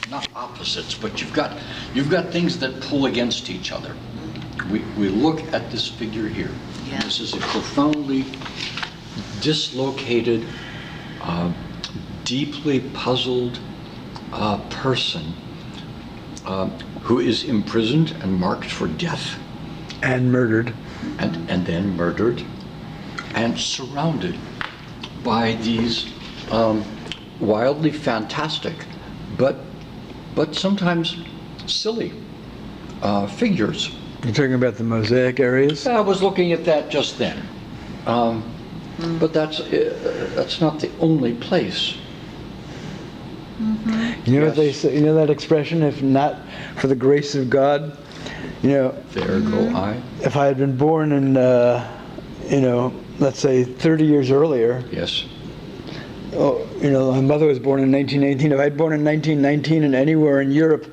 not opposites, but you've got things that pull against each other. We look at this figure here. Yeah. This is a profoundly dislocated, deeply puzzled person who is imprisoned and marked for death. And murdered. And then murdered, and surrounded by these wildly fantastic, but sometimes silly figures. You're talking about the mosaic areas? I was looking at that just then, but that's not the only place. You know what they say? You know that expression? If not for the grace of God, there go I. If I had been born in, let's say 30 years earlier. Yes. Oh, my mother was born in 1918. If I'd born in 1919 and anywhere in Europe,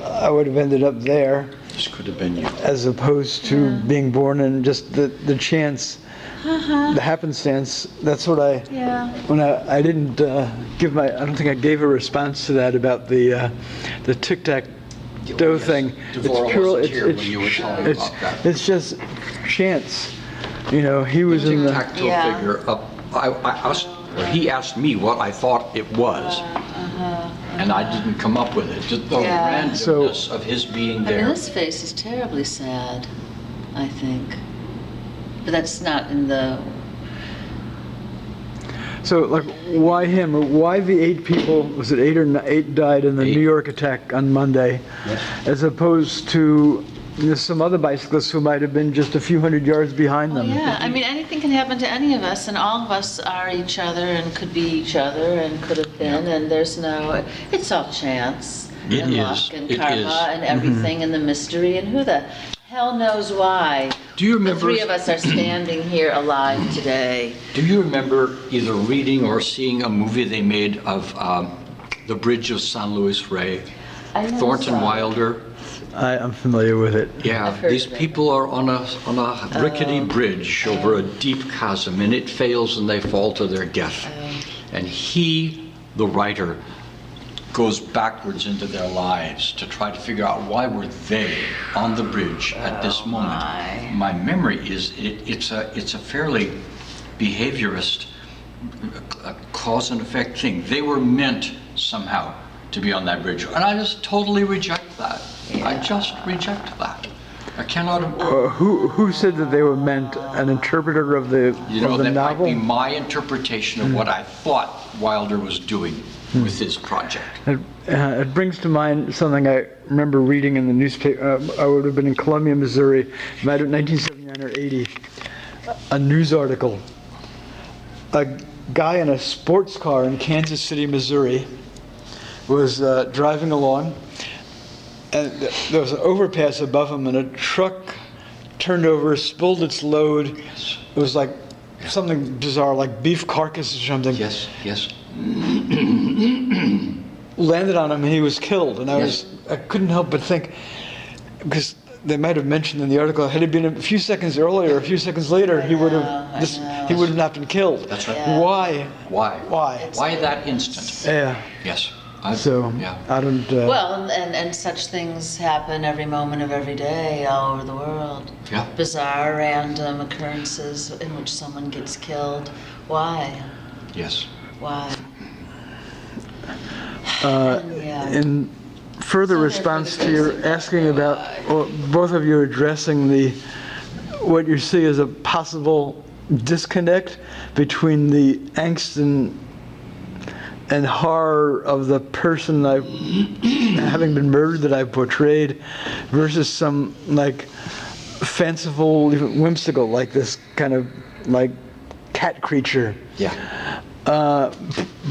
I would have ended up there. This could have been you. As opposed to being born in just the chance, the happenstance. That's what when I didn't give I don't think I gave a response to that about the tic-tac-toe thing. D'vorah wasn't here when you were telling about that. It's just chance. He was in the tic-tac-toe figure up. He asked me what I thought it was, and I didn't come up with it. Just the randomness of his being there. I mean, this face is terribly sad, I think. But that's not in the... So, why him? Or why the 8 people, was it 8 or 8 died in the New York attack on Monday, as opposed to some other bicyclists who might have been just a few hundred yards behind them? Yeah, I mean, anything can happen to any of us, and all of us are each other and could be each other and could have been, and there's it's all chance and luck and karma and everything and the mystery, and who the hell knows why. Do you remember? The 3 of us are standing here alive today. Do you remember either reading or seeing a movie they made of the Bridge of San Luis Rey? Thornton Wilder. I'm familiar with it. Yeah, these people are on a rickety bridge over a deep chasm, and it fails and they fall to their death. And he, the writer, goes backwards into their lives to try to figure out why were they on the bridge at this moment. My memory is it's a fairly behaviorist cause and effect thing. They were meant somehow to be on that bridge, and I just totally reject that. I just reject that. I cannot. Who said that they were meant? An interpreter of the of the that novel? Might be my interpretation of what I thought Wilder was doing with his project. It brings to mind something I remember reading in the newspaper. I would have been in Columbia, Missouri, 1979 or 80. A news article. A guy in a sports car in Kansas City, Missouri, was driving along, and there was an overpass above him, and a truck turned over, spilled its load. Yes. It was like something bizarre, like beef carcass or something. Yes. Landed on him, and he was killed. And I couldn't help but think, because they might have mentioned in the article, had it been a few seconds earlier, a few seconds later, he would have not been killed. That's right. Yeah. Why? Why that instant? Yeah. Yes. I don't... Well, and such things happen every moment of every day all over the world. Yeah. Bizarre, random occurrences in which someone gets killed. Why? Yes. Why? In further response to your asking about, or both of you addressing what you see as a possible disconnect between the angst and horror of the person having been murdered that I portrayed, versus some fanciful, even whimsical, like this kind of cat creature. Yeah.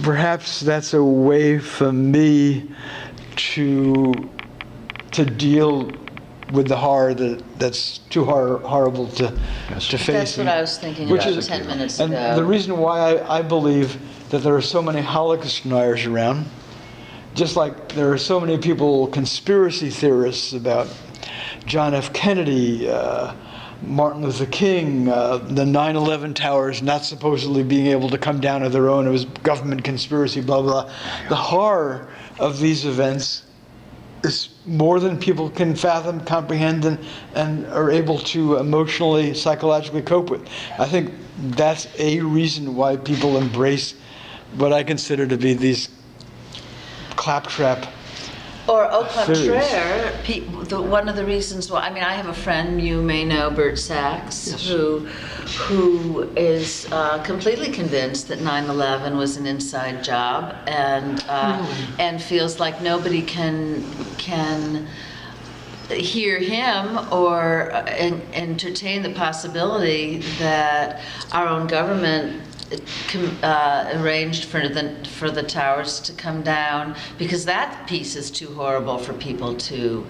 Perhaps that's a way for me to deal with the horror that's too horrible to face. That's what I was thinking about 10 minutes ago. And the reason why I believe that there are so many Holocaust deniers around, just like there are so many people, conspiracy theorists about John F. Kennedy, Martin Luther King, the 9/11 towers not supposedly being able to come down of their own. It was government conspiracy, blah, blah. The horror of these events is more than people can fathom, comprehend, and are able to emotionally, psychologically cope with. I think that's a reason why people embrace what I consider to be these claptrap Or au theories. contraire, one of the reasons why, I mean, I have a friend, you may know, Bert Sachs, Yes. who is completely convinced that 9/11 was an inside job, and feels like nobody can hear him or entertain the possibility that our own government arranged for the towers to come down, because that piece is too horrible for people to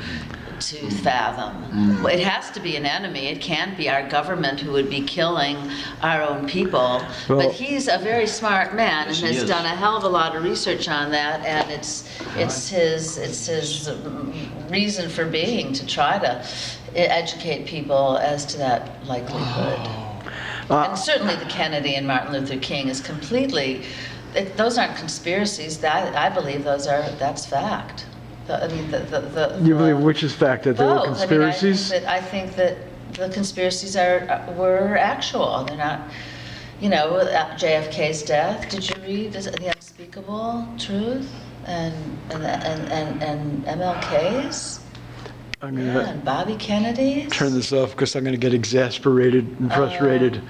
fathom. It has to be an enemy. It can't be our government who would be killing our own people. Well, but he's a very smart man and Yes, he has is. done a hell of a lot of research on that, and it's his reason for being, to try to educate people as to that likelihood. And certainly the Kennedy and Martin Luther King is completely, those aren't conspiracies. I believe that's fact. You believe which is fact, that there were both. conspiracies? I think that the conspiracies were actual. They're not, JFK's death. Did you read The Unspeakable Truth? And MLK's? I'm going and Bobby Kennedy's? to turn this off because I'm going to get exasperated and frustrated.